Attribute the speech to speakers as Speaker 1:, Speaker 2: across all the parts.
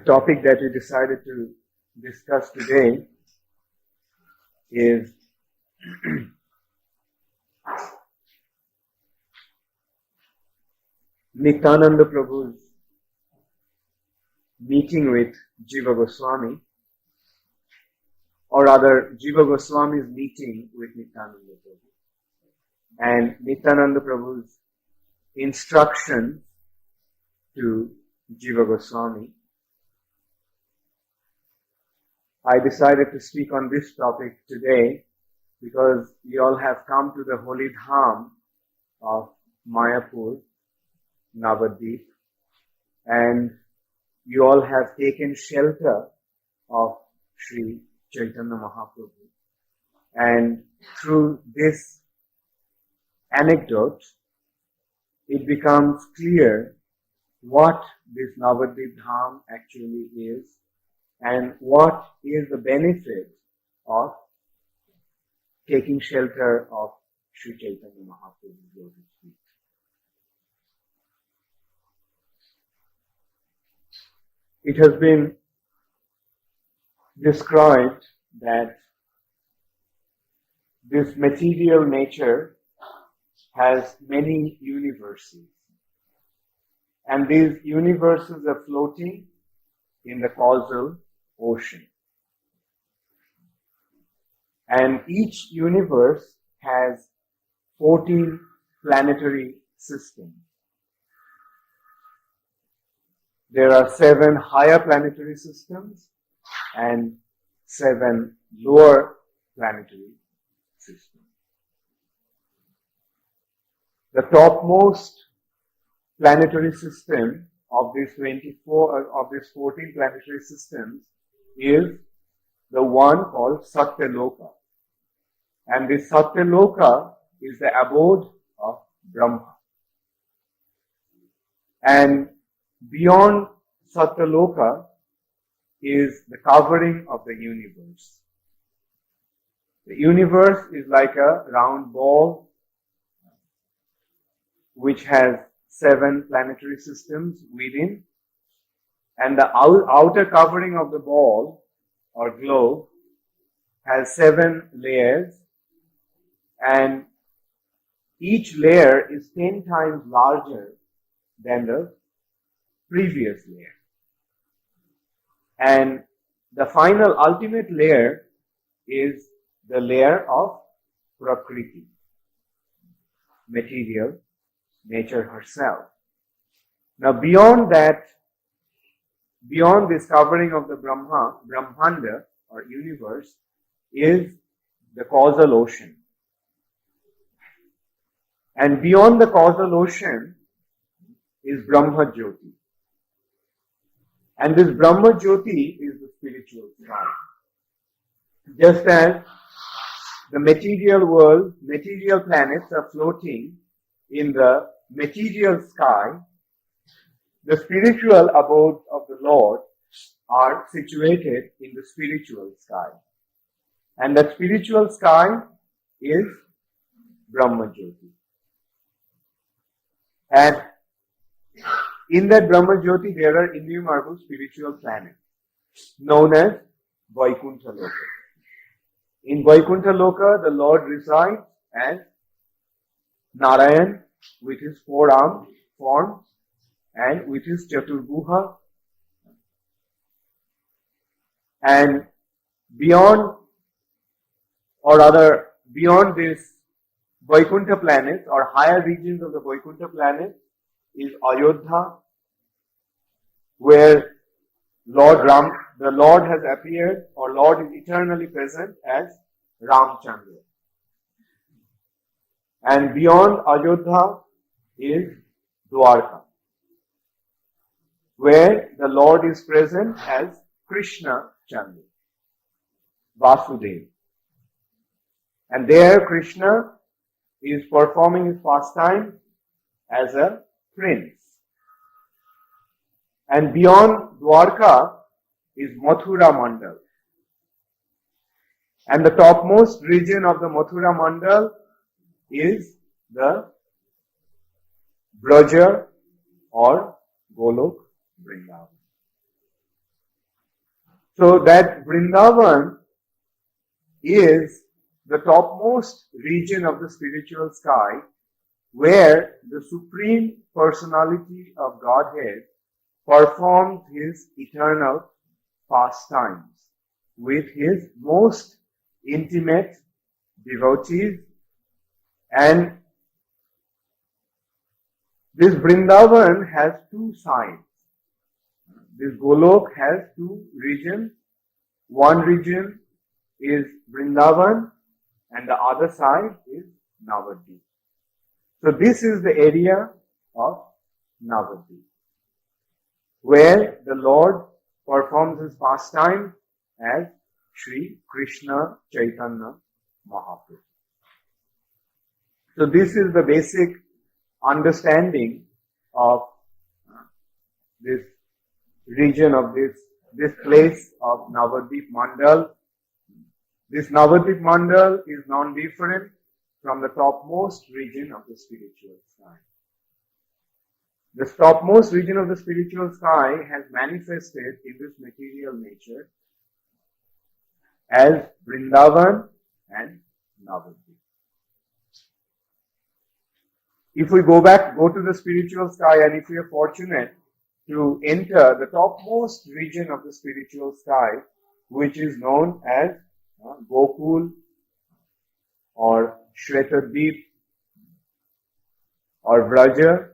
Speaker 1: topic that we decided to discuss today is Nityānanda Prabhu's meeting with Jīva Gosvāmī, or rather Jīva Gosvāmī's meeting with Nityānanda Prabhu, and Nityānanda Prabhu's instruction to Jīva Gosvāmī. I decided to speak on this topic today because we all have come to the holy Dhāma of Mayapur, Navadvīpa, and you all have taken shelter of Sri Chaitanya Mahaprabhu. And through this anecdote, it becomes clear what this Navadvīpa Dhāma actually is and what is the benefit of taking shelter of Sri Chaitanya Mahaprabhu's lotus feet. It has been described that this material nature has many universes, and these universes are floating in the causal ocean. And each universe has 14 planetary systems. There are 7 higher planetary systems and 7 lower planetary systems. The topmost planetary system of these 14 planetary systems is the one called Satyaloka. And this Satyaloka is the abode of Brahma. And beyond Satyaloka is the covering of the universe. The universe is like a round ball which has 7 planetary systems within, and the outer covering of the ball or globe has 7 layers, and each layer is 10 times larger than the previous layer. And the final ultimate layer is the layer of Prakriti, material nature herself. Now beyond this covering of the Brahmanda or universe is the causal ocean. And beyond the causal ocean is Brahma Jyoti. And this Brahma Jyoti is the spiritual sky. Just as the material world, material planets are floating in the material sky, the spiritual abodes of the Lord are situated in the spiritual sky. And that spiritual sky is Brahma Jyoti. And in that Brahma Jyoti there are innumerable spiritual planets known as Vaikuntha Loka. In Vaikuntha Loka the Lord resides as Narayan with his 4 arms form and with his Chaturbuha. And beyond this Vaikuntha planet or higher regions of the Vaikuntha planet is Ayodhya, where the Lord has appeared, or Lord is eternally present as Ramchandra. And beyond Ayodhya is Dwarka, where the Lord is present as Krishna Chandra, Vasudeva. And there Krishna is performing his pastime as a prince. And beyond Dwarka is Mathura Mandal. And the topmost region of the Mathura Mandal is the Braja or Golok Vrindavan. So that Vrindavan is the topmost region of the spiritual sky where the Supreme Personality of Godhead performs his eternal pastimes with his most intimate devotees. And this Vrindavan has two sides. This Golok has two regions. One region is Vrindavan and the other side is Navadvīpa. So this is the area of Navadvīpa, where the Lord performs his pastime as Sri Krishna Chaitanya Mahaprabhu. So this is the basic understanding of this region of this place of Navadvīpa Mandal. This Navadvīpa Mandal is non-different from the topmost region of the spiritual sky. The topmost region of the spiritual sky has manifested in this material nature as Vrindavan and Navadvīpa. If we go to the spiritual sky, and if we are fortunate to enter the topmost region of the spiritual sky, which is known as Gokul or Shvetadvīpa or Vraja,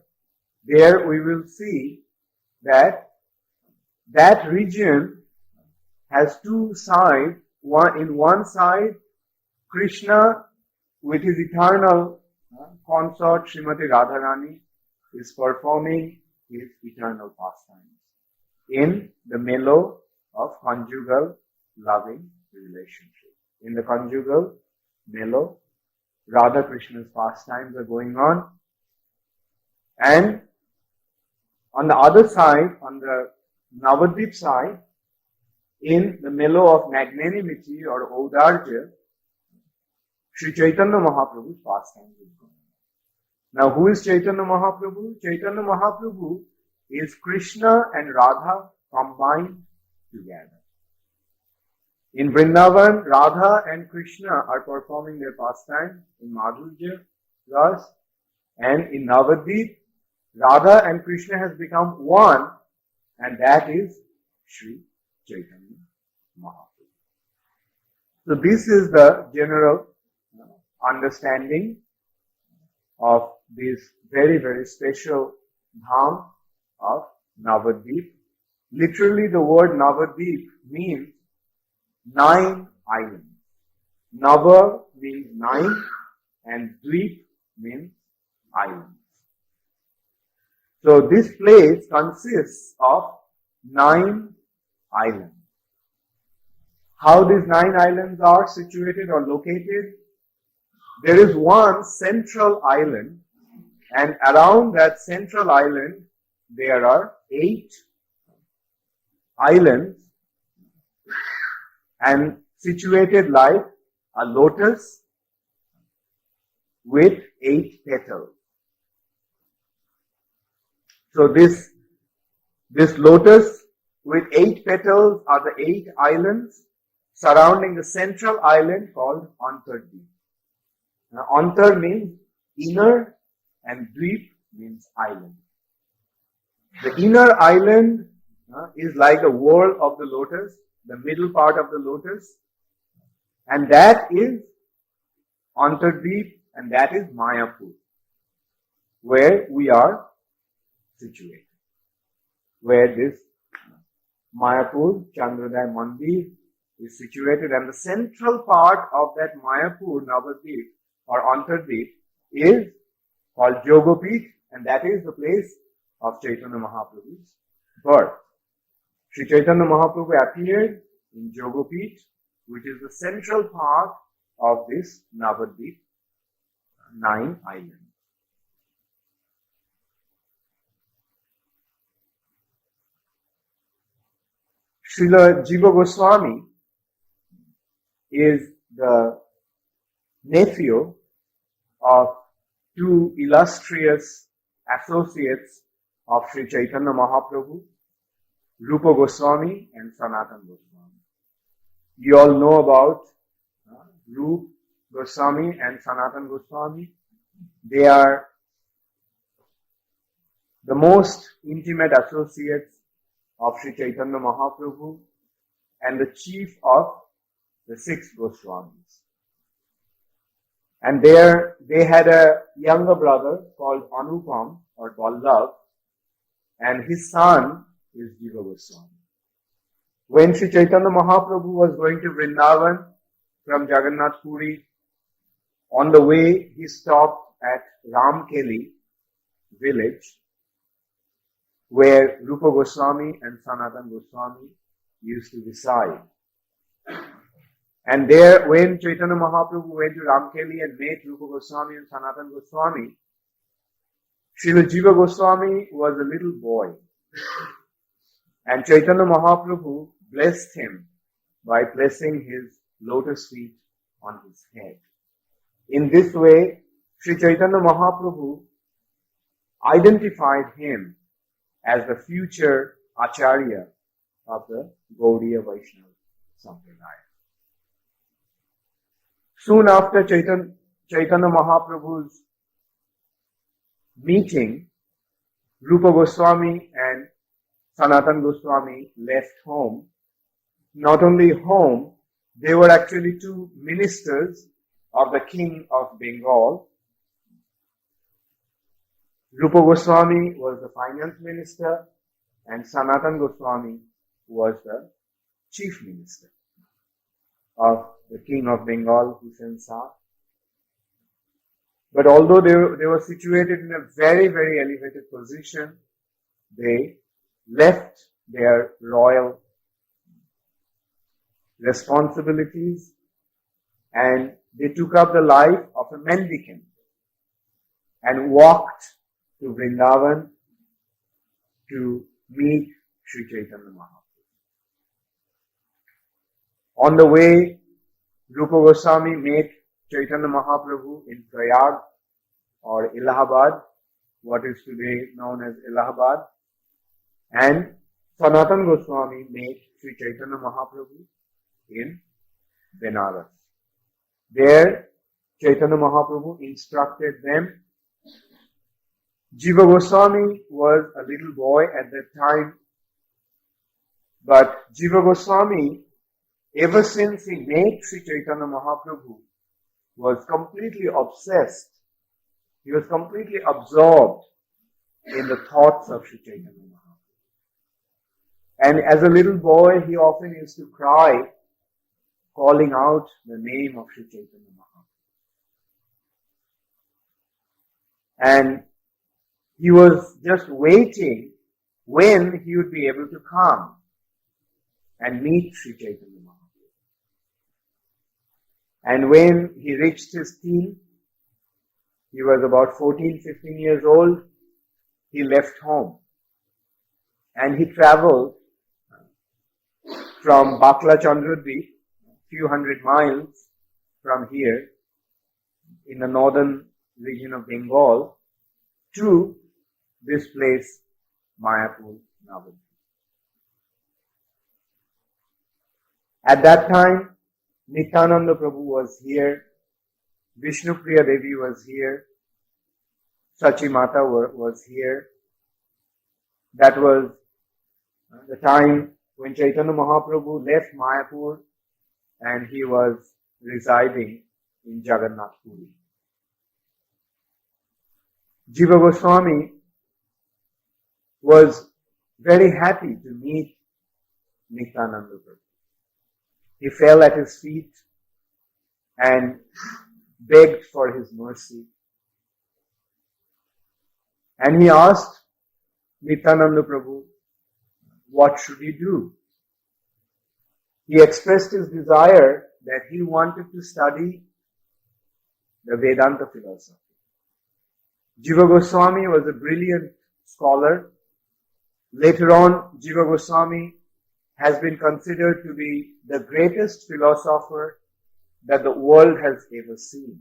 Speaker 1: there we will see that region has two sides. In one side, Krishna with his eternal consort Srimati Radharani is performing his eternal pastimes in the mellow of conjugal loving relationship. In the conjugal mellow, Radha Krishna's pastimes are going on, and on the other side, on the Navadvīpa side, in the mellow of magnanimity or Audarja, Sri Chaitanya Mahaprabhu's pastimes is going on. Now, who is Chaitanya Mahaprabhu? Chaitanya Mahaprabhu is Krishna and Radha combined together. In Vrindavan, Radha and Krishna are performing their pastime in Madhurya Ras, and in Navadvīpa, Radha and Krishna has become one, and that is Sri Chaitanya Mahaprabhu. So this is the general understanding of this very, very special Dhāma of Navadvīpa. Literally, the word Navadvīpa means 9 islands. Nava means 9 and Dvīp means islands. So this place consists of 9 islands. How these 9 islands are situated or located? There is one central island, and around that central island there are 8 islands, and situated like a lotus with 8 petals. So this lotus with 8 petals are the 8 islands surrounding the central island called Antardvīpa. Now, Antar means inner and Dvīp means island. The inner island is like the whorl of the lotus, the middle part of the lotus, and that is Antardvīpa, and that is Mayapur, where we are situated, where this Mayapur Chandrodaya Mandir is situated, and the central part of that Mayapur Navadvīpa or Antardvīpa is called Jogopīt, and that is the place of Chaitanya Mahaprabhu's birth. Sri Chaitanya Mahaprabhu appeared in Jogopīt, which is the central part of this Navadvīpa, 9 islands. Srila Jīva Gosvāmī is the nephew of 2 illustrious associates of Sri Chaitanya Mahaprabhu, Rupa Gosvāmī and Sanatana Gosvāmī. You all know about Rupa Gosvāmī and Sanatana Gosvāmī. They are the most intimate associates of Sri Chaitanya Mahaprabhu and the chief of the 6 Goswāmis. And there they had a younger brother called Anupam or Vallabh, and his son is Jīva Gosvāmī. When Sri Chaitanya Mahaprabhu was going to Vrindavan from Jagannath Puri, on the way he stopped at Ramkeli village, where Rupa Gosvāmī and Sanatana Gosvāmī used to reside. And there, when Chaitanya Mahaprabhu went to Ramkeli and met Rupa Gosvāmī and Sanatana Gosvāmī, Srila Jīva Gosvāmī was a little boy. And Chaitanya Mahaprabhu blessed him by placing his lotus feet on his head. In this way, Sri Chaitanya Mahaprabhu identified him as the future Acharya of the Gaudiya Vaishnava Sampradaya. Soon after Chaitanya Mahaprabhu's meeting, Rupa Gosvāmī and Sanatana Gosvāmī left home. Not only home, they were actually 2 ministers of the King of Bengal. Rupa Gosvāmī was the finance minister and Sanatana Gosvāmī was the chief minister of the King of Bengal, Hussain Shah. But although they were situated in a very, very elevated position, they left their royal responsibilities and they took up the life of a mendicant and walked to Vrindavan to meet Sri Chaitanya Mahaprabhu. On the way, Rupa Gosvāmī met Chaitanya Mahaprabhu in Prayag or Allahabad, what is today known as Allahabad, and Sanatana Gosvāmī met Sri Chaitanya Mahaprabhu in Benares. There, Chaitanya Mahaprabhu instructed them. Jīva Gosvāmī was a little boy at that time, but Jīva Gosvāmī, ever since he met Sri Chaitanya Mahaprabhu, was completely obsessed. He was completely absorbed in the thoughts of Sri Chaitanya Mahaprabhu. And as a little boy, he often used to cry, calling out the name of Sri Chaitanya Mahaprabhu. And he was just waiting when he would be able to come and meet Sri Chaitanya Mahaprabhu. And when he reached his teen, he was about 14, 15 years old, he left home. And he traveled from Bangla Chandradweep, few hundred miles from here, in the northern region of Bengal, to this place, Mayapur, Navadvīpa. At that time, Nityānanda Prabhu was here, Vishnu Priya Devi was here, Sachi Mata was here. That was the time when Chaitanya Mahaprabhu left Mayapur and he was residing in Jagannath Puri. Jīva Gosvāmī was very happy to meet Nityānanda Prabhu. He fell at his feet and begged for his mercy. And he asked Nityānanda Prabhu, what should he do? He expressed his desire that he wanted to study the Vedanta philosophy. Jīva Gosvāmī was a brilliant scholar. Later on, Jīva Gosvāmī has been considered to be the greatest philosopher that the world has ever seen.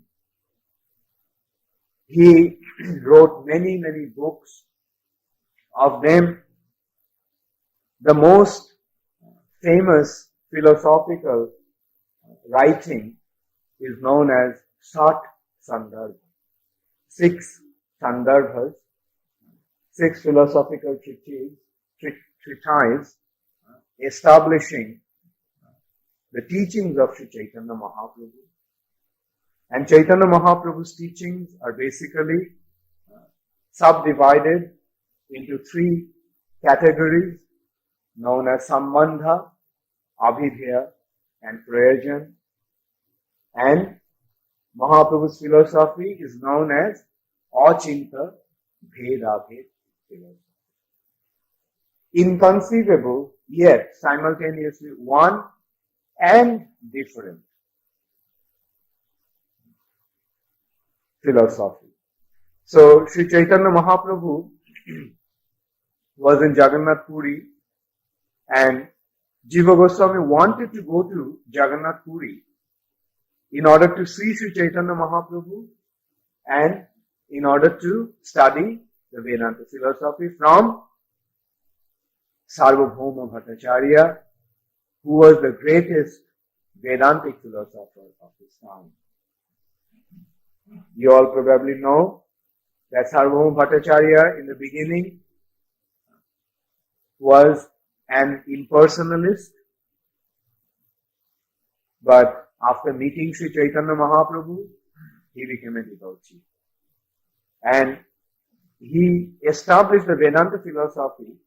Speaker 1: He wrote many, many books. Of them, the most famous philosophical writing is known as Sat Sandarbha. 6 Sandarbhas, 6 philosophical treatises establishing the teachings of Sri Chaitanya Mahaprabhu. And Chaitanya Mahaprabhu's teachings are basically subdivided into 3 categories known as Sambandha, Abhidheya and Prayojan. And Mahaprabhu's philosophy is known as Achinta Bhedabhed philosophy. Inconceivable, yet simultaneously one and different philosophy. So, Sri Chaitanya Mahaprabhu was in Jagannath Puri, and Jīva Gosvāmī wanted to go to Jagannath Puri in order to see Sri Chaitanya Mahaprabhu and in order to study the Vedanta philosophy from Sarvabhauma Bhattacharya, who was the greatest Vedantic philosopher of his time. You all probably know that Sarvabhauma Bhattacharya in the beginning was an impersonalist, but after meeting Sri Chaitanya Mahaprabhu, he became a devotee. And he established the Vedanta philosophy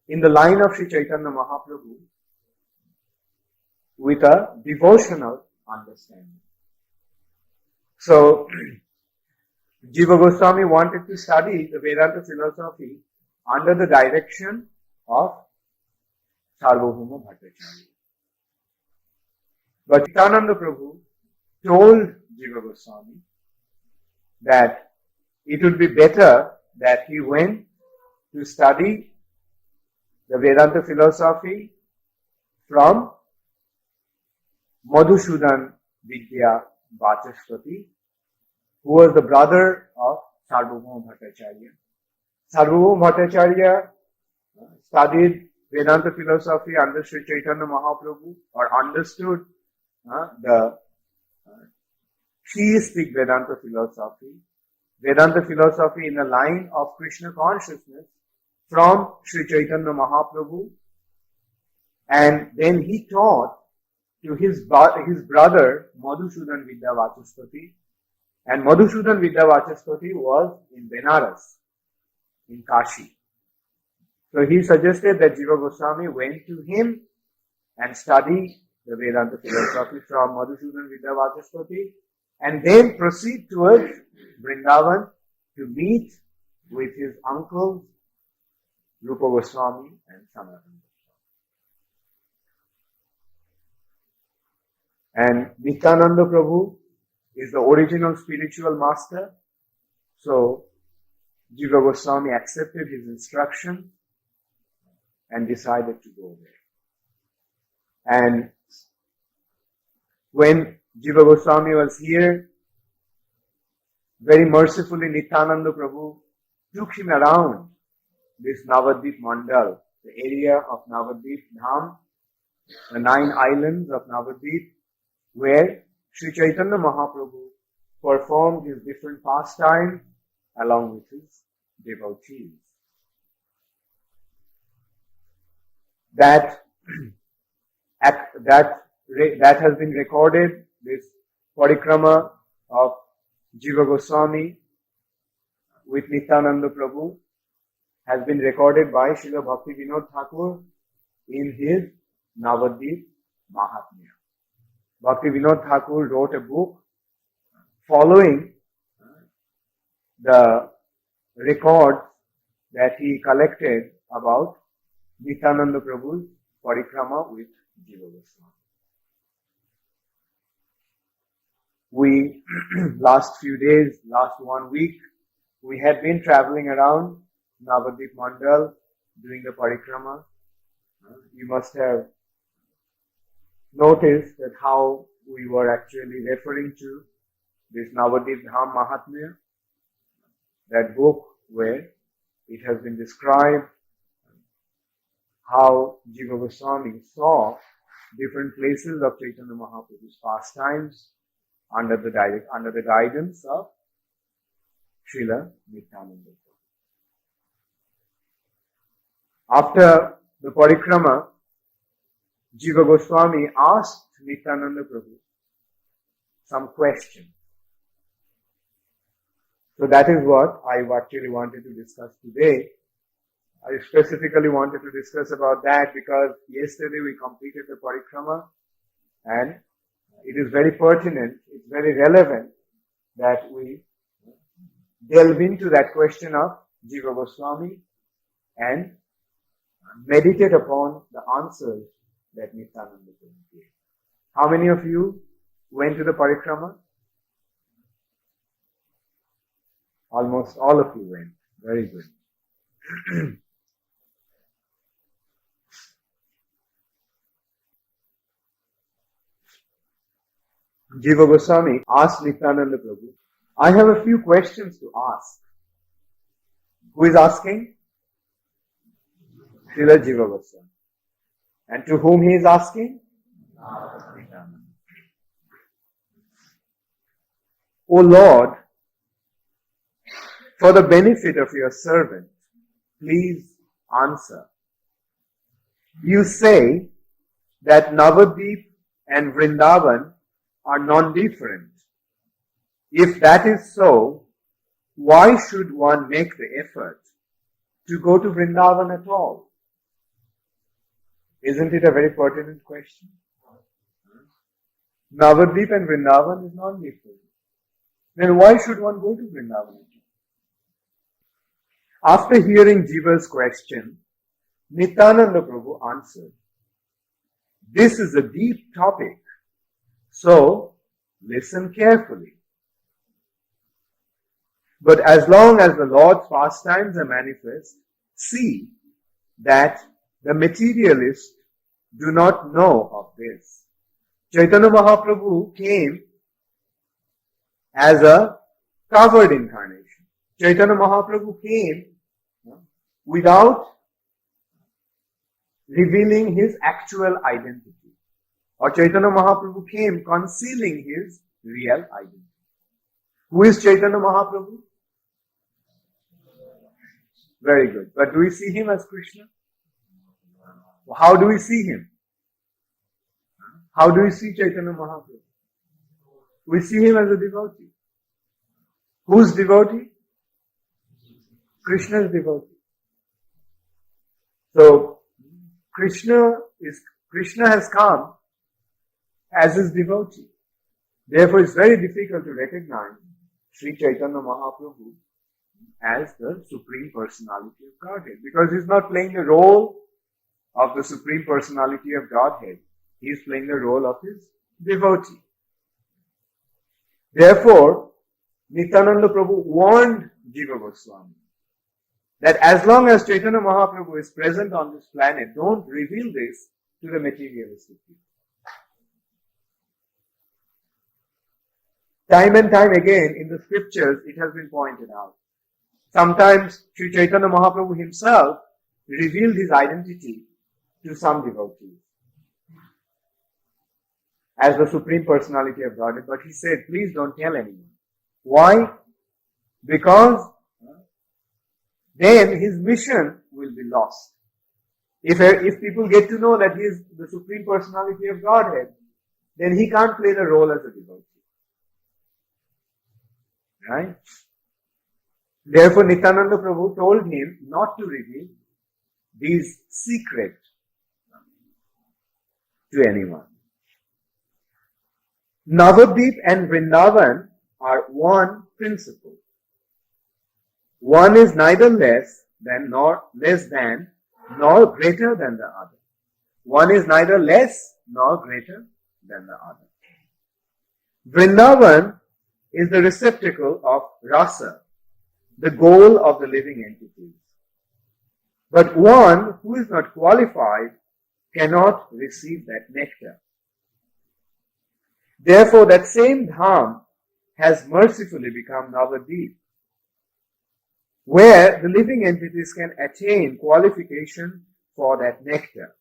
Speaker 1: in the line of Sri Chaitanya Mahaprabhu with a devotional understanding. So, Jīva Gosvāmī wanted to study the Vedanta philosophy under the direction of Sarvabhauma Bhattacharya. But Nityānanda Prabhu told Jīva Gosvāmī that it would be better that he went to study the Vedanta philosophy from Madhusudan Vidya Vachaspati, who was the brother of Sarvabhauma Bhattacharya. Sarvabhauma Bhattacharya studied Vedanta philosophy under Sri Chaitanya Mahaprabhu, or understood the theistic Vedanta philosophy in the line of Krishna consciousness from Sri Chaitanya Mahaprabhu, and then he taught to his brother Madhusudan Vidya Vachaspati, and Madhusudan Vidya Vachaspati was in Benares, in Kashi. So he suggested that Jīva Gosvāmī went to him and study the Vedanta philosophy from Madhusudan Vidya Vachaspati, and then proceed towards Vrindavan to meet with his uncles Rupa Gosvāmī and Sanatana Gosvāmī. And Nityānanda Prabhu is the original spiritual master. So Jīva Gosvāmī accepted his instruction and decided to go there. And when Jīva Gosvāmī was here, very mercifully Nityānanda Prabhu took him around this Navadvīpa Mandal, the area of Navadvīpa Dhāma, the 9 islands of Navadvīpa, where Sri Chaitanya Mahaprabhu performed his different pastimes along with his devotees. That has been recorded, this parikrama of Jīva Gosvāmī with Nityānanda Prabhu has been recorded by Srila Bhakti Vinod Thakur in his Navadvīpa Mahatmya. Bhakti Vinod Thakur wrote a book following the records that he collected about Nityānanda Prabhu's parikrama with Jīva Gosvāmī. We, last 1 week, we had been traveling around Navadvīpa Mandal doing the parikrama. You must have noticed that how we were actually referring to this Navadvīpa Dhāma Mahatmya, that book where it has been described how Jīva Gosvāmī saw different places of Chaitanya Mahaprabhu's pastimes under the guidance of Srila Nityānanda. After the parikrama, Jīva Gosvāmī asked Nityānanda Prabhu some questions. So that is what I actually wanted to discuss today. I specifically wanted to discuss about that because yesterday we completed the parikrama and it is very pertinent, it's very relevant that we delve into that question of Jīva Gosvāmī and meditate upon the answers that Nityānanda gave. How many of you went to the parikrama? Almost all of you went. Very good. Jīva Gosvāmī asked Nityānanda Prabhu, I have a few questions to ask. Who is asking? Srila Jīva Gosvāmī. And to whom he is asking? Nityānanda. O Lord, for the benefit of your servant, please answer. You say that Navadvīpa and Vrindavan are non-different. If that is so, why should one make the effort to go to Vrindavan at all? Isn't it a very pertinent question? Navadvīpa and Vrindavan is non-different. Then why should one go to Vrindavan? After hearing Jiva's question, Nityānanda Prabhu answered, this is a deep topic, so listen carefully. But as long as the Lord's pastimes are manifest, see that the materialists do not know of this. Chaitanya Mahaprabhu came as a covered incarnation. Chaitanya Mahaprabhu came without revealing his actual identity. Or Chaitanya Mahaprabhu came concealing his real identity. Who is Chaitanya Mahaprabhu? Very good. But do we see him as Krishna? How do we see him? How do we see Chaitanya Mahaprabhu? We see him as a devotee. Whose devotee? Krishna's devotee. So, Krishna has come as his devotee. Therefore, it's very difficult to recognize Sri Chaitanya Mahaprabhu as the Supreme Personality of Godhead. Because he's not playing the role of the Supreme Personality of Godhead. He's playing the role of his devotee. Therefore, Nityānanda Prabhu warned Jīva Gosvāmī that as long as Chaitanya Mahaprabhu is present on this planet, don't reveal this to the materialistic people. Time and time again in the scriptures it has been pointed out. Sometimes Sri Chaitanya Mahaprabhu himself revealed his identity to some devotees as the Supreme Personality of Godhead, but he said, please don't tell anyone. Why? Because then his mission will be lost. If people get to know that he is the Supreme Personality of Godhead, then he can't play the role as a devotee. Right? Therefore, Nityānanda Prabhu told him not to reveal these secrets to anyone. Navadvīpa and Vrindavan are one principle. One is neither less than nor greater than the other. One is neither less nor greater than the other. Vrindavan is the receptacle of rasa, the goal of the living entities. But one who is not qualified cannot receive that nectar. Therefore, that same Dhāma has mercifully become Navadvīpa, where the living entities can attain qualification for that nectar.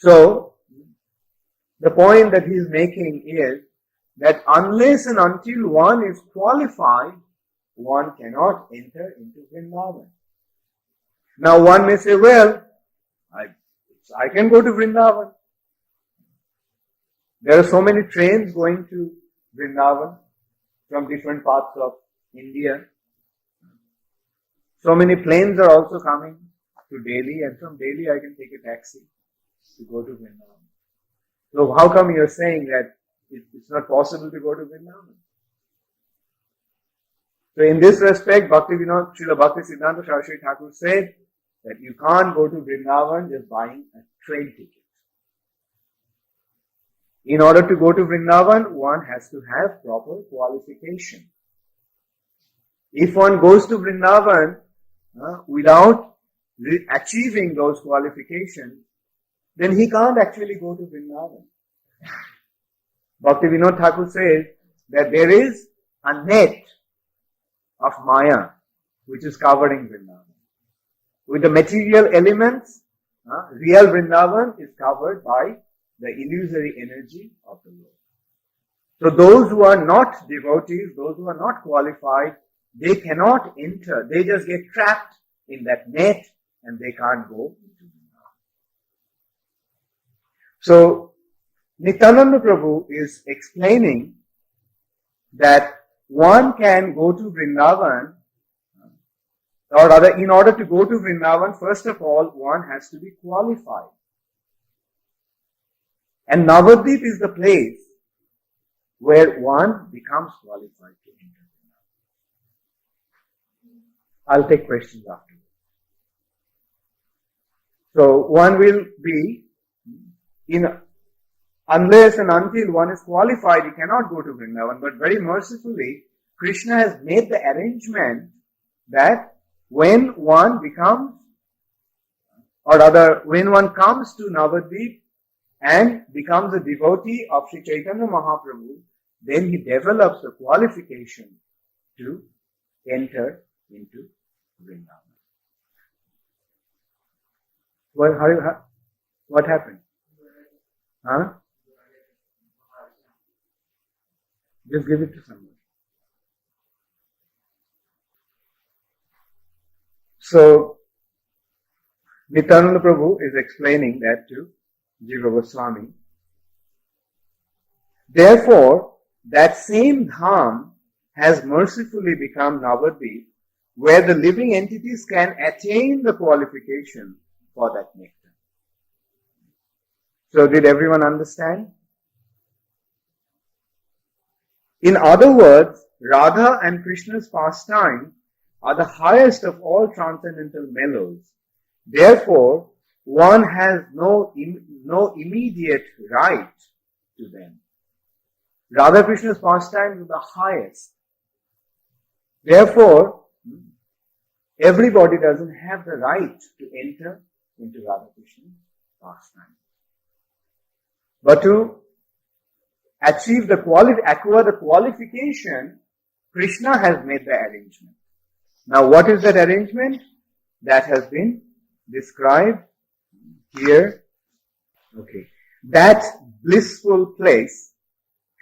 Speaker 1: So, the point that he is making is that unless and until one is qualified, one cannot enter into Vrindavan. Now one may say, well, I can go to Vrindavan. There are so many trains going to Vrindavan from different parts of India. So many planes are also coming to Delhi, and from Delhi I can take a taxi to go to Vrindavan. So how come you are saying that it's not possible to go to Vrindavan? So in this respect, Srila Bhakti Siddhanta Saraswati Thakur said that you can't go to Vrindavan just buying a train ticket. In order to go to Vrindavan, one has to have proper qualification. If one goes to Vrindavan without achieving those qualifications, then he can't actually go to Vrindavan. Bhaktivinoda Thakur says that there is a net of Maya which is covering Vrindavan. With the material elements, real Vrindavan is covered by the illusory energy of the Lord. So those who are not devotees, those who are not qualified, they cannot enter. They just get trapped in that net and they can't go into Vrindavan. So Nityānanda Prabhu is explaining that one can go to Vrindavan, or rather, in order to go to Vrindavan, first of all, one has to be qualified. And Navadvīpa is the place where one becomes qualified to enter Vrindavan. I'll take questions afterwards. So one will be unless and until one is qualified, he cannot go to Vrindavan. But very mercifully, Krishna has made the arrangement that when one becomes, or rather, when one comes to Navadvīpa and becomes a devotee of Sri Chaitanya Mahaprabhu, then he develops the qualification to enter into Vrindavan. What happened? Huh? Just give it to somebody. So, Nityānanda Prabhu is explaining that to Jīva Gosvāmī. Therefore, that same Dhāma has mercifully become Navadvīpa, where the living entities can attain the qualification for that nectar. So, did everyone understand? In other words, Radha and Krishna's pastime are the highest of all transcendental mellows. Therefore, one has no immediate right to them. Radha Krishna's pastime is the highest. Therefore, everybody doesn't have the right to enter into Radha Krishna's pastime. But to acquire the qualification, Krishna has made the arrangement. Now, what is that arrangement? That has been described here. Okay. That blissful place,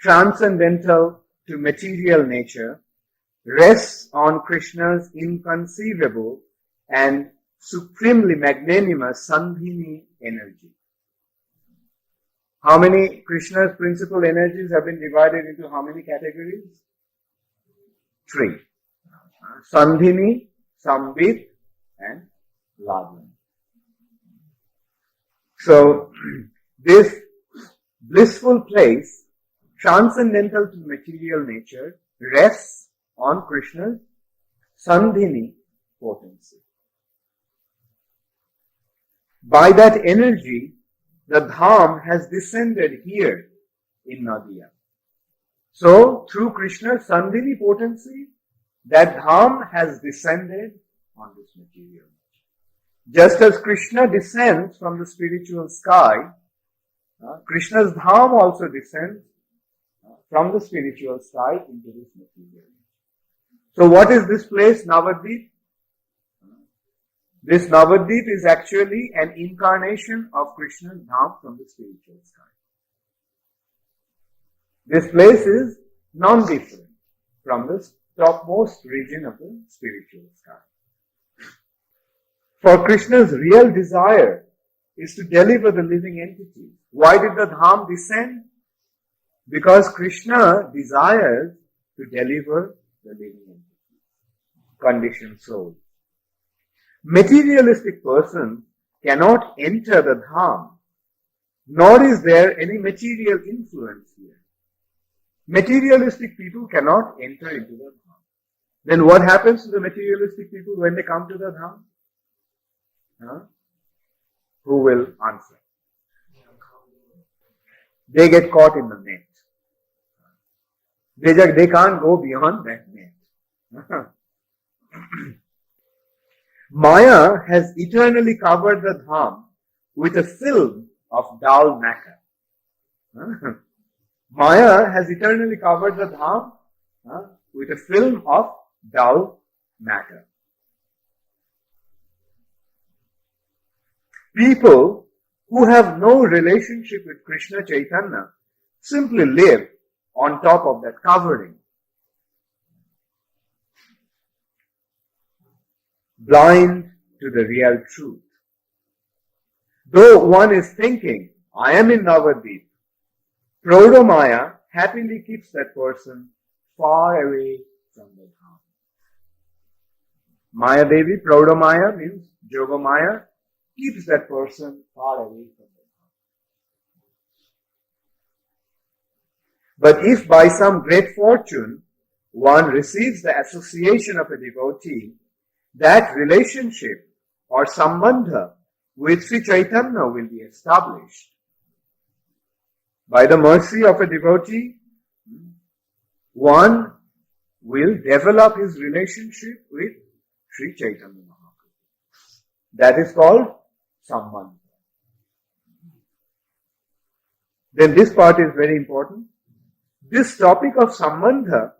Speaker 1: transcendental to material nature, rests on Krishna's inconceivable and supremely magnanimous Sandhini energy. How many Krishna's principal energies have been divided into how many categories? 3. Sandhini, Sambit, and Ladvan. So, this blissful place, transcendental to material nature, rests on Krishna's Sandhini potency. By that energy, the Dhāma has descended here in Nadia. So, through Krishna's Sandhini potency, that Dhāma has descended on this material. Just as Krishna descends from the spiritual sky, Krishna's Dhāma also descends from the spiritual sky into this material. So what is this place, Navadvīpa? This Navadvīpa is actually an incarnation of Krishna's Dhāma from the spiritual sky. This place is non-different from the topmost region of the spiritual sky. For Krishna's real desire is to deliver the living entities. Why did the Dhāma descend? Because Krishna desires to deliver the living entities, conditioned souls. Materialistic persons cannot enter the Dhāma, nor is there any material influence here. Materialistic people cannot enter into the Dhāma. Then what happens to the materialistic people when they come to the Dhāma? Who will answer? They get caught in the net. They can't go beyond that net. Maya has eternally covered the Dhāma with a film of dull matter. Maya has eternally covered the Dhāma with a film of dull matter. People who have no relationship with Krishna Chaitanya simply live on top of that covering, blind to the real truth. Though one is thinking, I am in Navadvīpa, Prodamaya happily keeps that person far away from the Dhāma. Maya Devi, Prodamaya means Yogamaya, keeps that person far away from the Dhāma. But if by some great fortune one receives the association of a devotee, that relationship or sambandha with Sri Chaitanya will be established. By the mercy of a devotee, one will develop his relationship with Sri Chaitanya Mahaprabhu. That is called sambandha. Then this part is very important. This topic of sambandha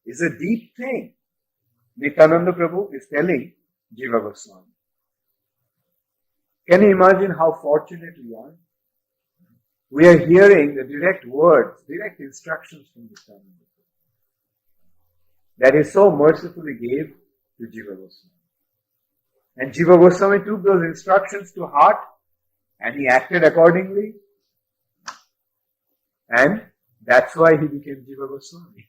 Speaker 1: is a deep thing. Nityānanda Prabhu is telling Jīva Gosvāmī. Can you imagine how fortunate we are? We are hearing the direct words, direct instructions from Nityānanda Prabhu that he so mercifully gave to Jīva Gosvāmī. And Jīva Gosvāmī took those instructions to heart and he acted accordingly. And that's why he became Jīva Gosvāmī.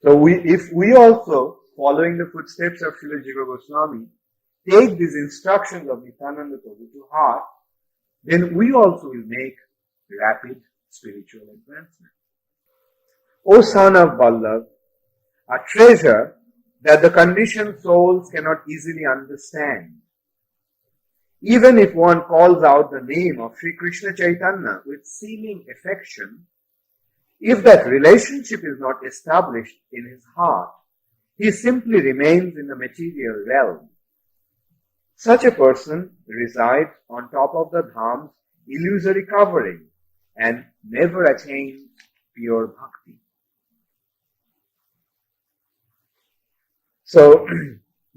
Speaker 1: So if we also, following the footsteps of Srila Jīva Gosvāmī, take these instructions of Nityānanda Prabhu to heart, then we also will make rapid spiritual advancement. O son of Vallabh, a treasure that the conditioned souls cannot easily understand. Even if one calls out the name of Sri Krishna Chaitanya with seeming affection, if that relationship is not established in his heart, he simply remains in the material realm. Such a person resides on top of the Dhāma's illusory covering and never attains pure bhakti. So,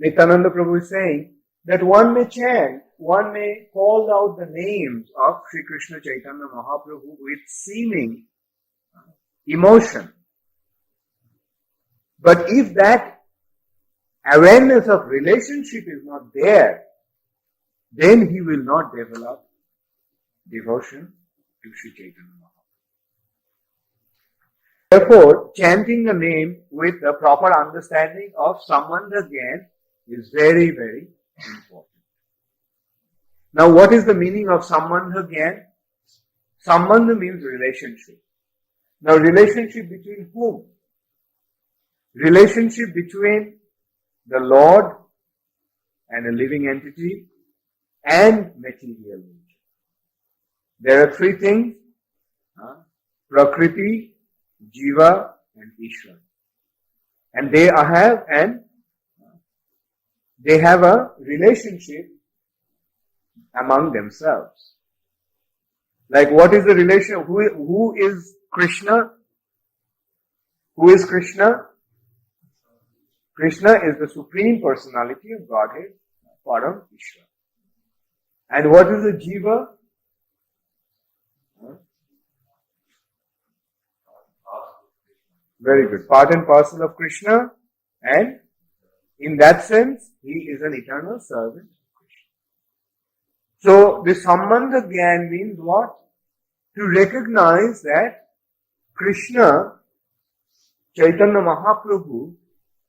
Speaker 1: Nityānanda Prabhu is saying that one may chant, one may call out the names of Sri Krishna Chaitanya Mahaprabhu with seeming emotion. But if that awareness of relationship is not there, then he will not develop devotion to Sri Chaitanya Mahaprabhu. Therefore, chanting the name with the proper understanding of Sambandha Gyan is very, very important. Now, what is the meaning of Sambandha Gyan? Sambandha means relationship. Now, relationship between whom? Relationship between the Lord and a living entity and material nature. There are three things, Prakriti, Jīva and Ishvara. And they have a relationship among themselves. Like what is the relation? Who is Krishna? Who is Krishna? Krishna is the Supreme Personality of Godhead, Param Ishvara. And what is a Jīva? Very good. Part and parcel of Krishna, and in that sense, he is an eternal servant of Krishna. So, this Sambandha Gyan means what? To recognize that Krishna, Chaitanya Mahaprabhu,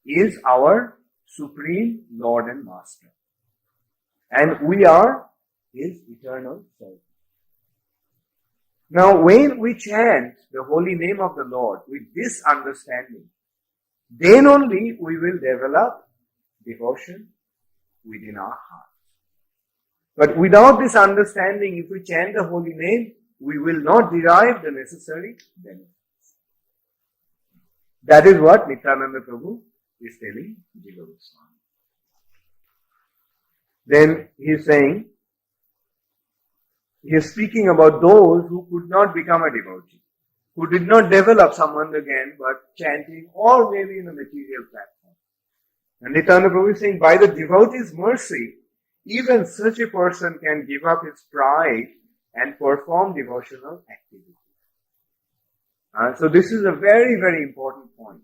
Speaker 1: is our Supreme Lord and Master. And we are his eternal servants. Now, when we chant the holy name of the Lord with this understanding, then only we will develop devotion within our heart. But without this understanding, if we chant the holy name, we will not derive the necessary benefits. That is what Nityānanda Prabhu is telling Jīva Gosvāmī. Then he is saying, he is speaking about those who could not become a devotee, who did not develop Sambandha Gyan but chanting or maybe in a material platform. And Nityānanda Prabhu is saying, by the devotee's mercy, even such a person can give up his pride and perform devotional activity. So this is a very, very important point.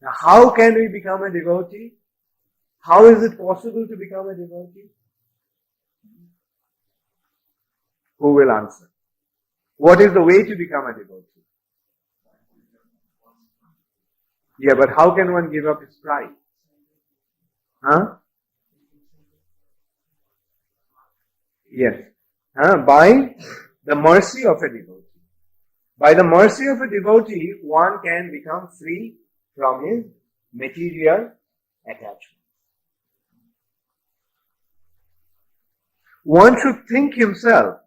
Speaker 1: Now, how can we become a devotee? How is it possible to become a devotee? Who will answer? What is the way to become a devotee? Yeah, but how can one give up his pride? Yes. By the mercy of a devotee. By the mercy of a devotee, one can become free from his material attachment. One should think himself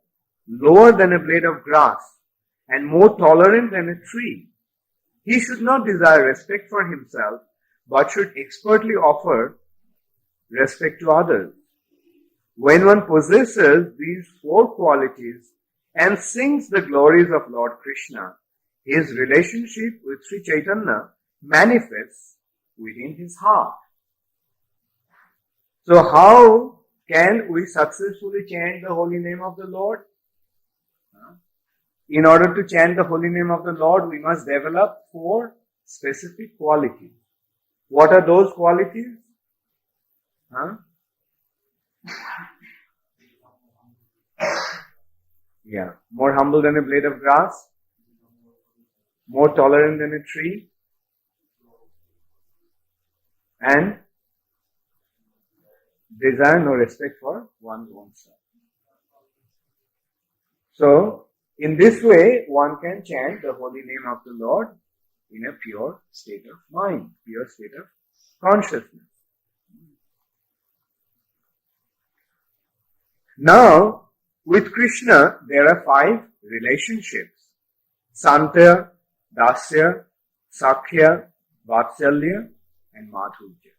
Speaker 1: lower than a blade of grass and more tolerant than a tree. He should not desire respect for himself, but should expertly offer respect to others. When one possesses these four qualities and sings the glories of Lord Krishna, his relationship with Sri Chaitanya manifests within his heart. So how can we successfully chant the holy name of the Lord? In order to chant the holy name of the Lord, we must develop four specific qualities. What are those qualities? Yeah, more humble than a blade of grass, more tolerant than a tree, and desire no respect for one's own self. So, in this way, one can chant the holy name of the Lord in a pure state of mind, pure state of consciousness. Now, with Krishna, there are 5 relationships. Santya, Dasya, Sakhya, Vatsalya, and Madhurya.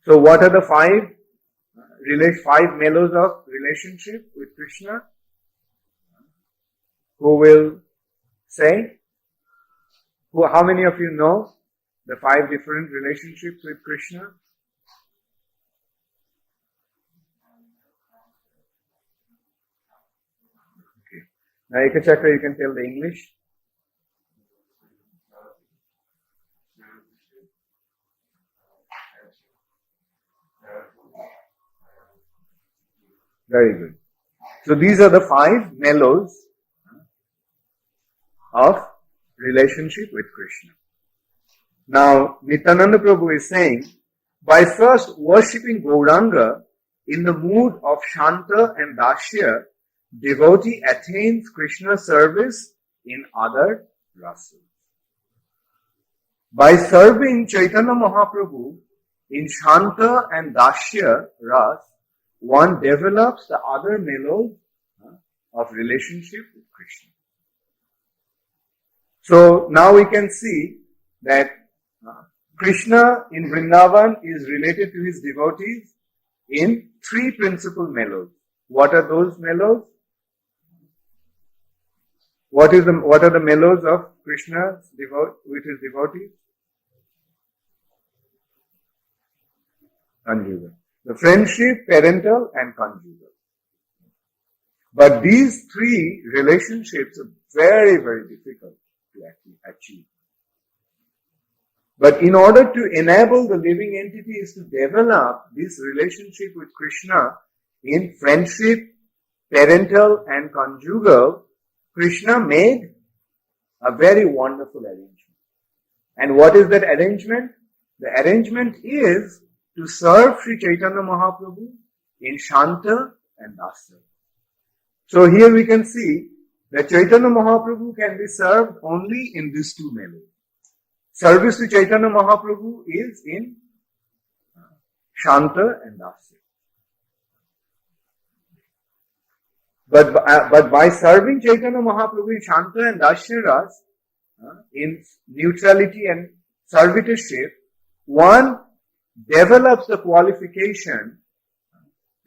Speaker 1: So what are the 5 mellows of relationship with Krishna? Who will say? How many of you know the 5 different relationships with Krishna? Okay. Now Ekachakra, you can tell the English. Very good. So these are the 5 mellows of relationship with Krishna. Now, Nityānanda Prabhu is saying, by first worshipping Gauranga in the mood of Shanta and Dasya, devotee attains Krishna service in other rasas. By serving Chaitanya Mahaprabhu in Shanta and Dasya ras, one develops the other mellows of relationship with Krishna. So now we can see that Krishna in Vrindavan is related to his devotees in 3 principal mellows. What are those mellows? What are the mellows of Krishna with his devotees? Conjugal. The friendship, parental and conjugal. But these three relationships are very, very difficult to actually achieve. But in order to enable the living entities to develop this relationship with Krishna in friendship, parental and conjugal, Krishna made a very wonderful arrangement. And what is that arrangement? The arrangement is to serve Sri Chaitanya Mahaprabhu in Shanta and Dasya. So here we can see that Chaitanya Mahaprabhu can be served only in these two manners. Service to Chaitanya Mahaprabhu is in Shanta and Dasya. But by serving Chaitanya Mahaprabhu in Shanta and Dasya Ras, in neutrality and servitorship, one develops the qualification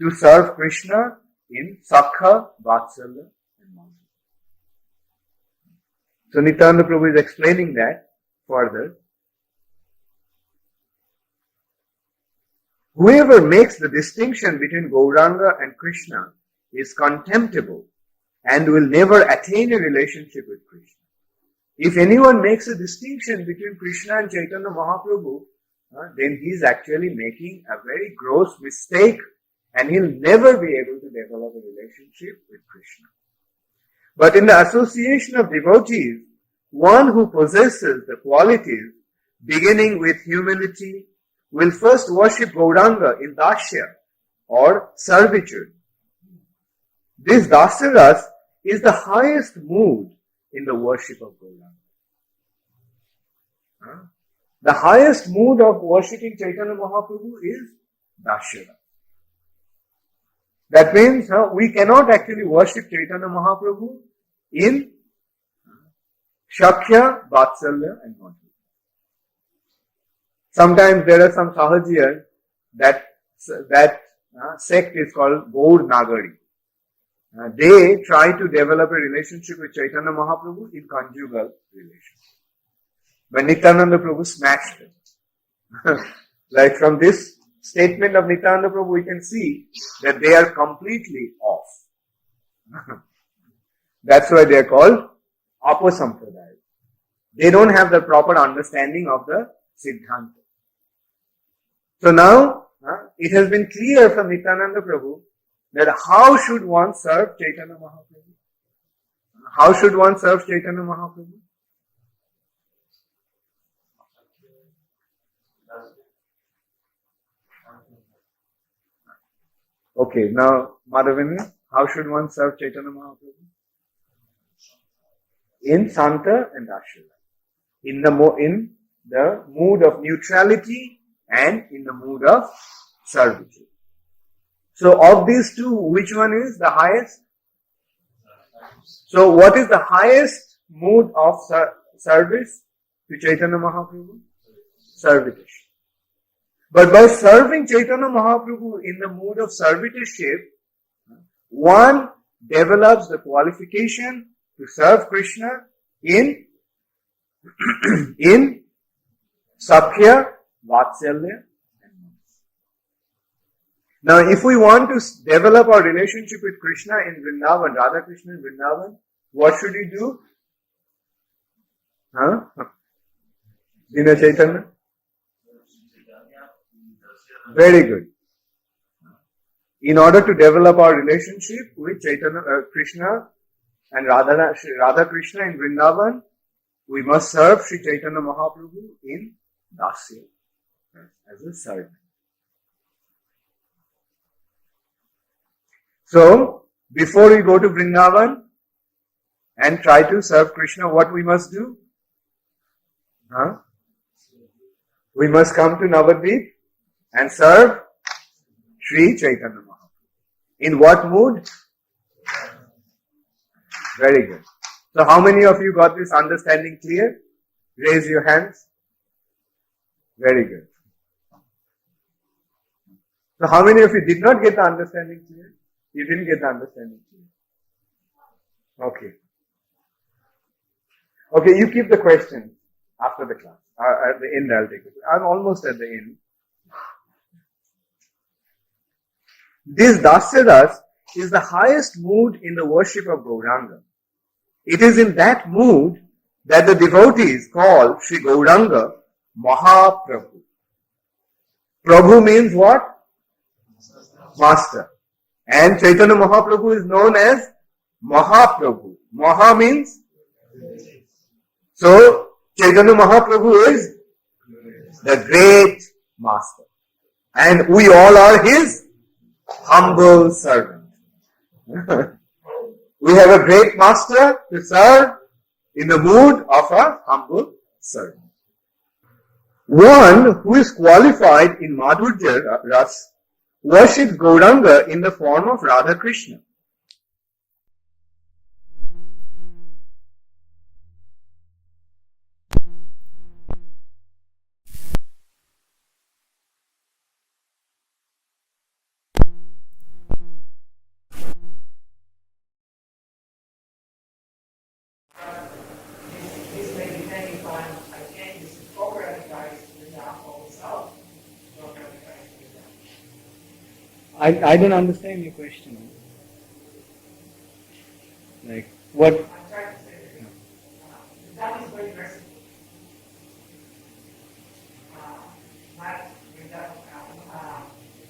Speaker 1: to serve Krishna in Sakha, Vatsalya and Madhurya. So Nityānanda Prabhu is explaining that further. Whoever makes the distinction between Gauranga and Krishna is contemptible and will never attain a relationship with Krishna. If anyone makes a distinction between Krishna and Chaitanya Mahaprabhu, then he is actually making a very gross mistake and he'll never be able to develop a relationship with Krishna. But in the association of devotees, one who possesses the qualities beginning with humility will first worship Gauranga in Dasya or servitude. This Dasya Ras is the highest mood in the worship of Gauranga. The highest mood of worshipping Chaitanya Mahaprabhu is Dasya Ras. That means we cannot actually worship Chaitanya Mahaprabhu in Shakya, Vatsalya and Madhurya. Sometimes there are some Sahajiyas that sect is called Gaur Nagari. They try to develop a relationship with Chaitanya Mahaprabhu in conjugal relationship. But Nityānanda Prabhu smashed it. Like from this statement of Nityānanda Prabhu, we can see that they are completely off. That's why they are called Apasampradaya. They don't have the proper understanding of the Siddhanta. So now, it has been clear from Nityānanda Prabhu that how should one serve Chaitanya Mahaprabhu? How should one serve Chaitanya Mahaprabhu? Okay, now Madhavini, how should one serve Chaitanya Mahaprabhu? In Santa and Dasya. In the mood of neutrality and in the mood of servitude. So of these two, which one is the highest? So what is the highest mood of service to Chaitanya Mahaprabhu? Servitorship. But by serving Chaitanya Mahaprabhu in the mood of servitorship, one develops the qualification to serve Krishna in Sakhya, Vatsalya. Now, if we want to develop our relationship with Krishna in Vrindavan, Radha Krishna in Vrindavan, what should we do? Dina Chaitanya? Very good. In order to develop our relationship with Chaitanya, Krishna and Radha Krishna in Vrindavan, we must serve Sri Chaitanya Mahaprabhu in Dasya as a servant. So, before we go to Vrindavan and try to serve Krishna, what we must do? We must come to Navadvīpa and serve Sri Chaitanya Mahaprabhu. In what mood? Very good. So how many of you got this understanding clear? Raise your hands. Very good. So how many of you did not get the understanding clear? You didn't get the understanding clear. Okay. Okay, you keep the questions after the class. At the end I'll take it. I'm almost at the end. This Dasyaras is the highest mood in the worship of Gauranga. It is in that mood that the devotees call Sri Gauranga Mahaprabhu. Prabhu means what? Master. And Chaitanya Mahaprabhu is known as Mahaprabhu. Maha means? So, Chaitanya Mahaprabhu is the great master. And we all are his humble servant. We have a great master to serve in the mood of a humble servant. One who is qualified in Madhurya Ras worships Gauranga in the form of Radha Krishna.
Speaker 2: This may depend upon, again, this is co-recognized in the Dhāma itself.
Speaker 3: I don't understand your question. Like, what?
Speaker 2: I'm trying to say that Dhāma is very merciful.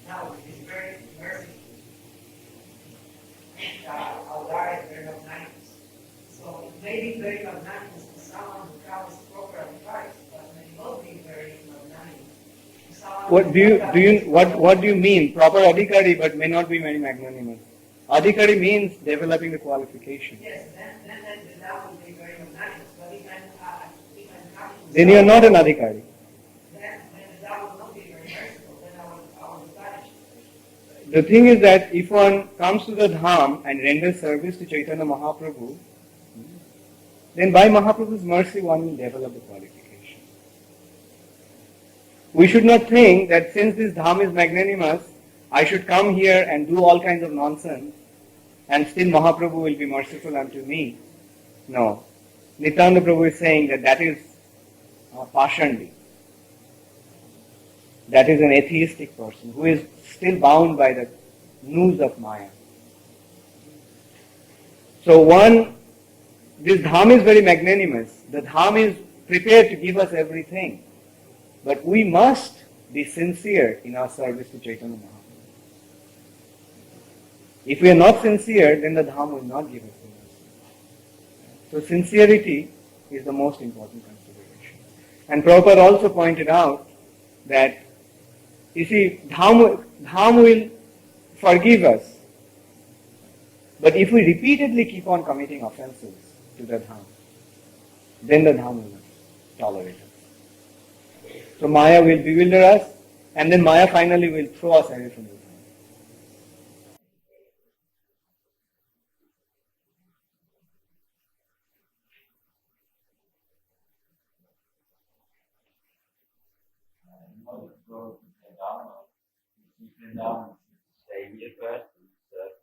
Speaker 2: Now it's very merciful. Our is very magnanimous. So it may be very magnanimous to someone who comes proper advice, but may not be very magnanimous.
Speaker 3: What do you mean? Proper adhikari, but may not be very magnanimous. Adhikari means developing the qualification.
Speaker 2: Yes, then that would be very magnanimous. But he can come to
Speaker 3: Then you are not an adhikari.
Speaker 2: Then that would not be very merciful. Then I would punish.
Speaker 3: The thing is that if one comes to the Dham and renders service to Chaitanya Mahaprabhu, then by Mahaprabhu's mercy one will develop the qualification. We should not think that since this Dham is magnanimous, I should come here and do all kinds of nonsense and still Mahaprabhu will be merciful unto me. No. Nityānanda Prabhu is saying that is Pashandi. That is an atheistic person who is still bound by the noose of Maya. So this Dham is very magnanimous. The Dham is prepared to give us everything. But we must be sincere in our service to Chaitanya Mahaprabhu. If we are not sincere, then the Dham will not give us the mercy. So sincerity is the most important consideration. And Prabhupada also pointed out that, you see, Dham will forgive us. But if we repeatedly keep on committing offenses to the Dham, then the Dham will not tolerate us. So Maya will bewilder us, and then Maya finally will throw us away from the Dham.
Speaker 4: In order to go to the Dhāma, in Dhāma, stay here first to serve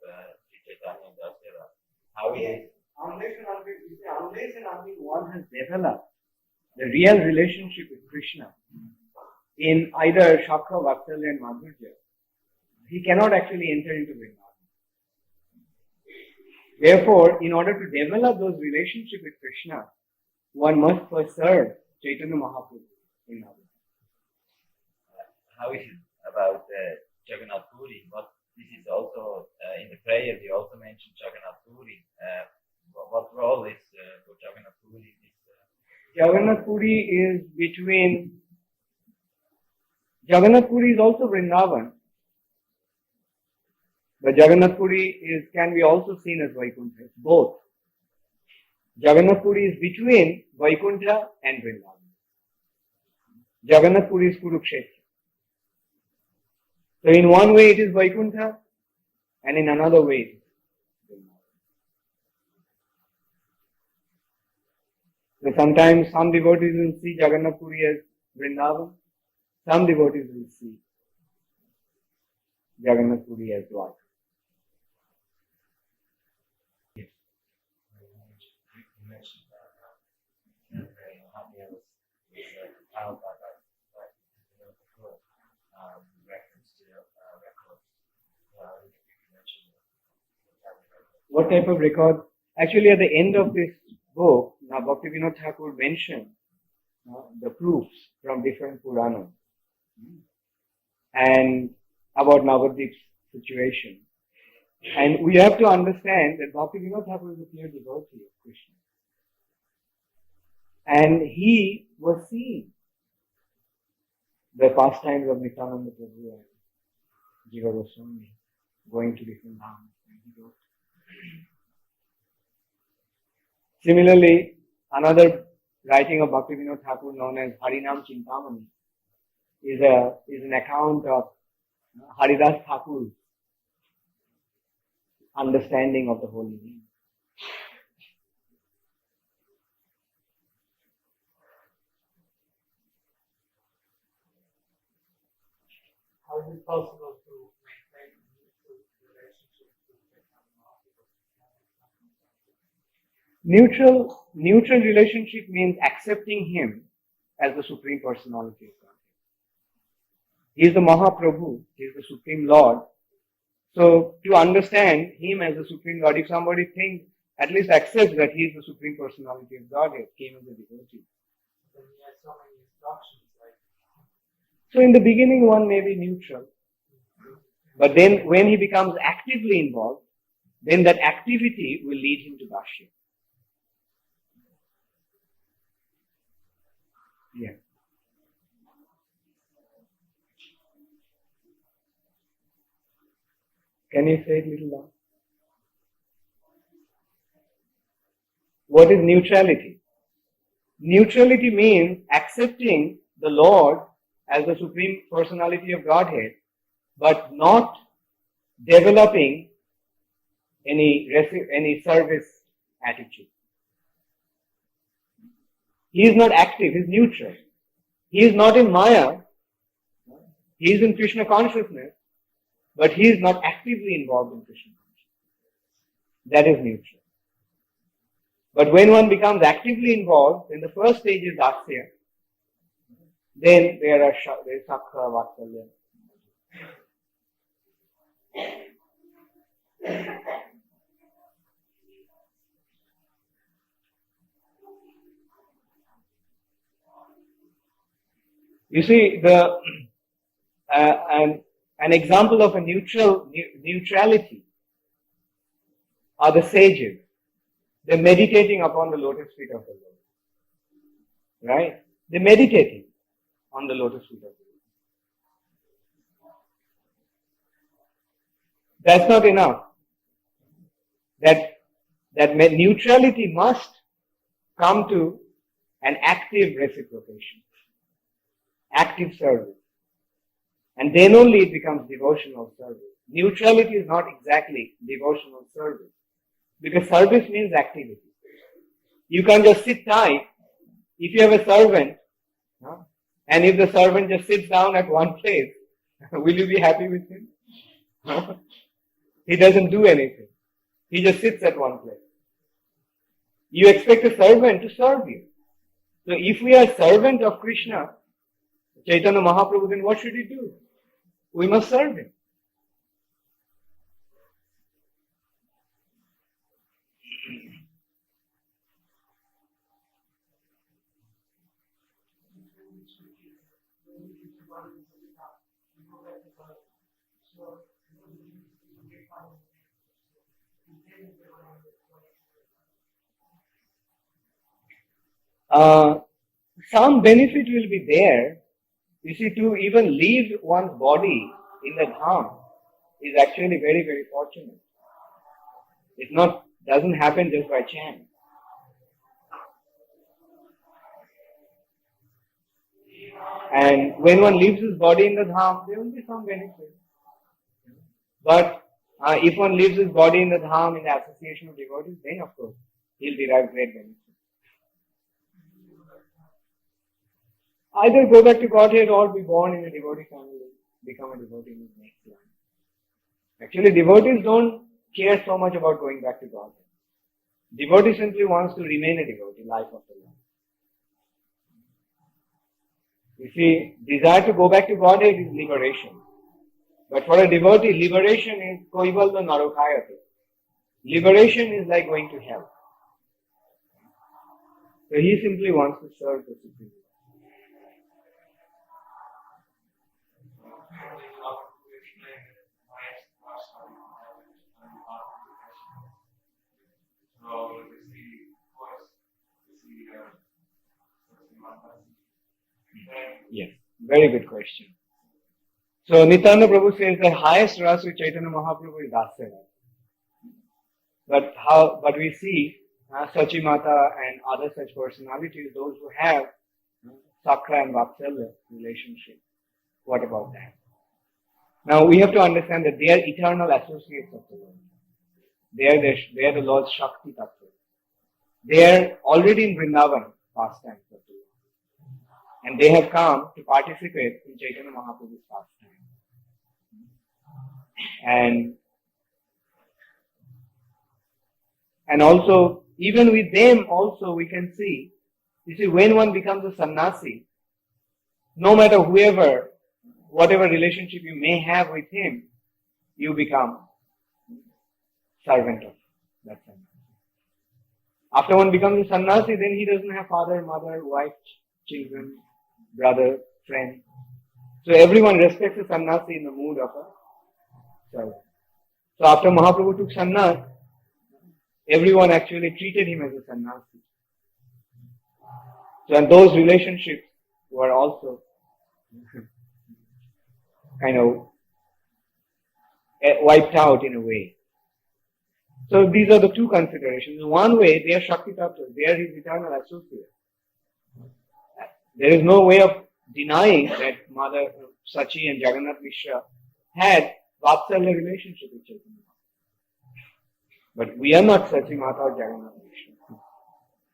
Speaker 4: Sri Chaitanya and Dasara. How is it?
Speaker 3: Unless and until one has developed the real relationship with Krishna in either Shakha, Vatsalya and Madhurya, he cannot actually enter into Vrindavan. Therefore, in order to develop those relationships with Krishna, one must first serve Chaitanya Mahaprabhu in Navadvīpa.
Speaker 4: How is it about Jagannath Puri? This is also in the prayer. We also mentioned Jagannath Puri. What role is for Jagannath Puri?
Speaker 3: Jagannath Puri is between. Jagannath Puri is also Vrindavan, but Jagannath Puri can be also seen as Vaikuntha. It's both. Jagannath Puri is between Vaikuntha and Vrindavan. Jagannath Puri is Kurukshetra. So in one way it is Vaikuntha, and in another way it is Vrindavan. So sometimes some devotees will see Jagannath Puri as Vrindavan, some devotees will see Jagannath Puri as Dwarka.
Speaker 4: Reference to records
Speaker 3: What type of record? Actually, at the end of this book, now Bhaktivinoda Thakur mentioned the proofs from different Puranas and about Navadvīpa's situation. And we have to understand that Bhaktivinoda Thakur is a pure devotee of Krishna. And he was seeing the pastimes of Nityānanda Prabhu and Jīva Gosvāmī going to different Dhāmas. Similarly, another writing of Bhaktivinoda Thakur known as Harinam Chintamani is an account of Haridas Thakur's understanding of the holy name.
Speaker 2: How is it possible to maintain a mutual relationship with Chaitanya?
Speaker 3: Neutral relationship means accepting him as the Supreme Personality of God. He is the Mahaprabhu, he is the Supreme Lord. So to understand him as the Supreme Lord, if somebody thinks, at least accepts that he is the Supreme Personality of Godhead, came as a devotee.
Speaker 2: Then he has so many instructions, like
Speaker 3: So in the beginning one may be neutral. But then when he becomes actively involved, then that activity will lead him to Bhashya. Yeah. Can you say it a little loud? What is neutrality? Neutrality means accepting the Lord as the Supreme Personality of Godhead, but not developing any service attitude. He is not active, he is neutral. He is not in Maya, he is in Krishna consciousness, but he is not actively involved in Krishna consciousness. That is neutral. But when one becomes actively involved, then the first stage is Dasya. Then there is Sakha, Vatsalya. You see, an example of a neutrality are the sages. They're meditating upon the lotus feet of the Lord. Right? They're meditating on the lotus feet of the Lord. That's not enough. That neutrality must come to an active reciprocation, active service. And then only it becomes devotional service. Neutrality is not exactly devotional service, because service means activity. You can't just sit tight. If you have a servant, and if the servant just sits down at one place, will you be happy with him? He doesn't do anything. He just sits at one place. You expect a servant to serve you. So if we are servant of Krishna, Chaitanya Mahaprabhu, then what should he do? We must serve him. Some benefit will be there. You see, to even leave one's body in the Dhāma is actually very, very fortunate. It doesn't happen just by chance. And when one leaves his body in the Dhāma, there will be some benefit. But if one leaves his body in the Dhāma in the association of devotees, then of course he'll derive great benefit. Either go back to Godhead or be born in a devotee family, become a devotee in his next life. Actually, devotees don't care so much about going back to Godhead. Devotee simply wants to remain a devotee, life after life. You see, desire to go back to Godhead is liberation. But for a devotee, liberation is koivalya narokayate. Liberation is like going to hell. So he simply wants to serve the Supreme Lord. Yes, very good question. So Nityānanda Prabhu says the highest rasa with Chaitanya Mahaprabhu is Dasya. But we see Sachi Mata and other such personalities, those who have Sakra and Vatsalya relationship. What about that? Now we have to understand that they are eternal associates of the Lord. They are the Lord's Shakti Tattva. They are already in Vrindavan pastimes of the Lord. And they have come to participate in Chaitanya Mahaprabhu's pastime. And also, even with them also we can see, you see, when one becomes a sannyasi, no matter whatever relationship you may have with him, you become servant of that sannyasi. After one becomes a sannyasi, then he doesn't have father, mother, wife, children, brother, friend. So everyone respects a sannyasi in the mood of a servant. So after Mahaprabhu took sannyas, everyone actually treated him as a sannyasi. So and those relationships were also kind of wiped out in a way. So these are the two considerations. One way, they are Shakti Tattvas, they are his eternal associates. There is no way of denying that Mother Sachi and Jagannath Mishra had Vatsalya relationship with Chaitanya. But we are not Sachi Mata or Jagannath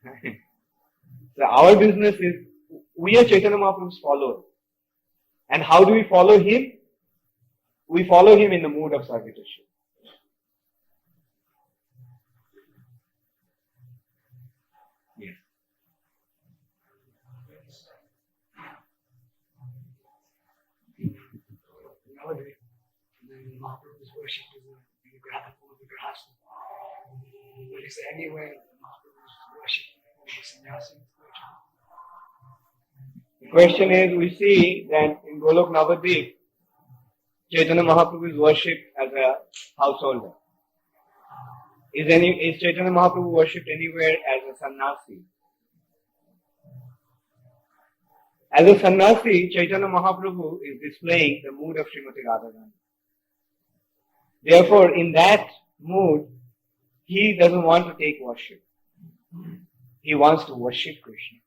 Speaker 3: Mishra. So our business is, we are Chaitanya Mahaprabhu's followers. And how do we follow him? We follow him in the mood of servitorship. Yes.
Speaker 5: Nowadays, Mahaprabhu's worship is in the graphical of the grass. But is there anywhere Mahaprabhu's worship of the sannyasi?
Speaker 3: The question is, we see that in Golok Navadvīpa, Chaitanya Mahaprabhu is worshipped as a householder. Is Chaitanya Mahaprabhu worshipped anywhere as a sannyasi? As a sannyasi, Chaitanya Mahaprabhu is displaying the mood of Srimati Radharani. Therefore, in that mood, he doesn't want to take worship. He wants to worship Krishna.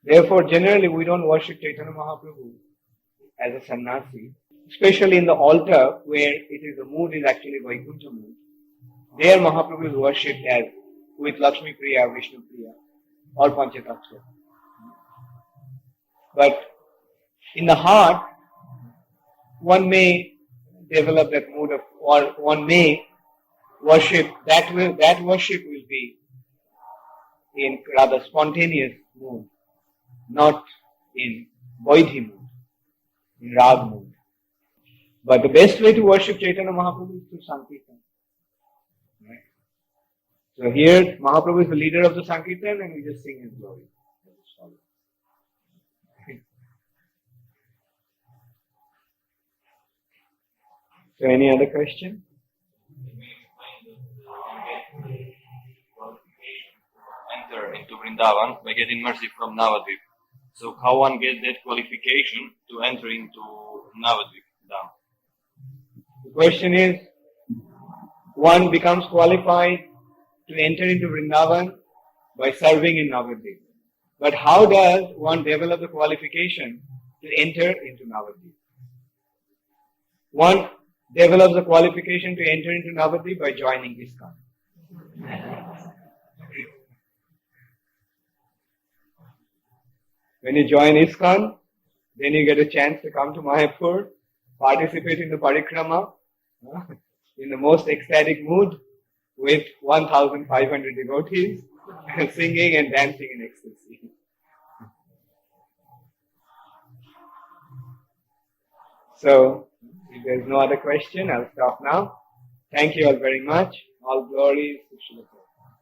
Speaker 3: Therefore, generally, we don't worship Chaitanya Mahaprabhu as a sannyasi, especially in the altar where the mood is actually Vaikuntha mood. There Mahaprabhu is worshipped as with Lakshmi Priya, Vishnu Priya, or Panchatattva. But in the heart, one may develop that mood of, or one may worship, that worship will be in rather spontaneous mood, not in Vaidhi mood, in Rag mood. But the best way to worship Chaitanya Mahaprabhu is through Sankirtan. Right? So here, Mahaprabhu is the leader of the Sankirtan and we just sing his glory. So any other question?
Speaker 6: Enter into Vrindavan by getting mercy from Navadvīpa. So how one gets that qualification to enter into Navadvīpa Dhāma?
Speaker 3: The question is, one becomes qualified to enter into Vrindavan by serving in Navadvīpa. But how does one develop the qualification to enter into Navadvīpa? One develops the qualification to enter into Navadvīpa by joining ISKCON. When you join ISKCON, then you get a chance to come to Mayapur, participate in the parikrama, in the most ecstatic mood, with 1,500 devotees, singing and dancing in ecstasy. So, if there is no other question, I'll stop now. Thank you all very much. All glories to Srila Prabhupada.